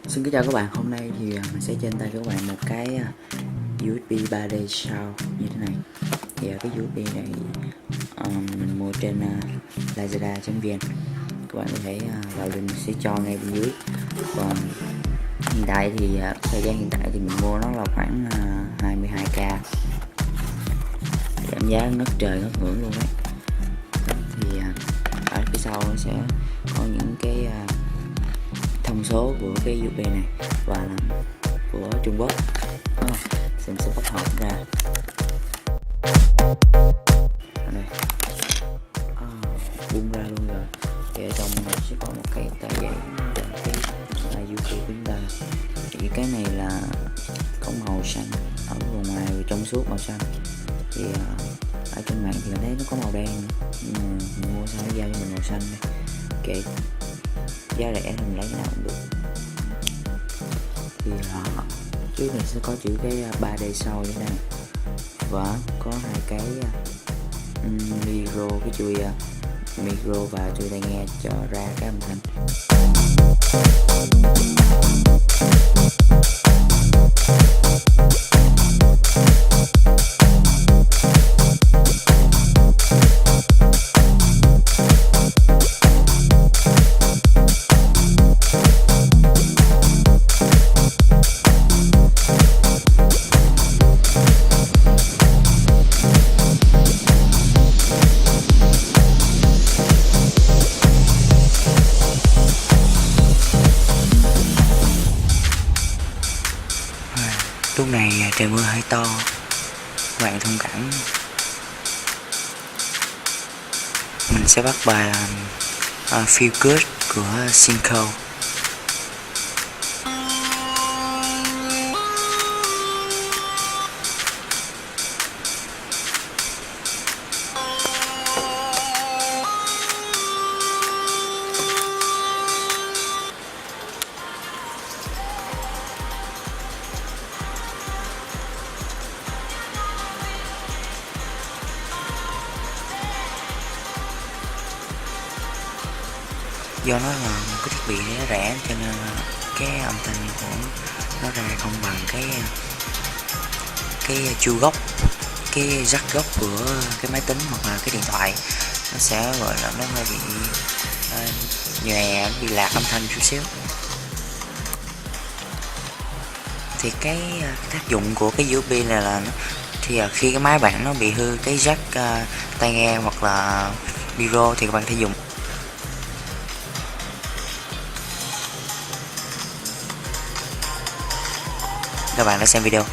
Xin kính chào các bạn, hôm nay thì mình sẽ trên tay các bạn một cái USB 3D Sound như thế này. Thì cái USB này mình mua trên lazada.vn. Các bạn có thể vào link mình sẽ cho ngay bên dưới. Còn hiện tại thì thời gian hiện tại thì mình mua nó là khoảng 22k. Giảm giá ngất trời ngất ngưỡng luôn đấy. Thì ở phía sau nó sẽ có những cái thông số của cái USB này và là của Trung Quốc. Mình sẽ bóc hộp ra đây, bung ra luôn rồi. Thì ở trong này sẽ có một cái tờ giấy cái USB của chúng ta. Thì cái này là có màu xanh ở ngoài trong suốt màu xanh. Thì ở trên mạng thì mình thấy nó có màu đen, nhưng mà mình mua sao nó giao cho mình màu xanh này. Kệ, giá rẻ thì mình lấy cái nào cũng được. Thì trước này sẽ có chữ cái 3D Sound như thế này và có hai cái micro, cái chui micro và chui tai nghe cho ra cái âm thanh. Lúc này trời mưa hơi to, các bạn thông cảm. Mình sẽ bắt bài Feel Good của Cinco. Do nó là một cái thiết bị rẻ cho nên cái âm thanh của nó ra không bằng cái chu gốc, cái jack gốc của cái máy tính hoặc là cái điện thoại. Nó sẽ gọi là nó hơi bị nhòe, bị lạc âm thanh chút xíu. Thì cái tác dụng của cái USB này là thì khi cái máy bạn nó bị hư cái jack tai nghe hoặc là micro thì các bạn thể dùng. Các bạn đã xem video.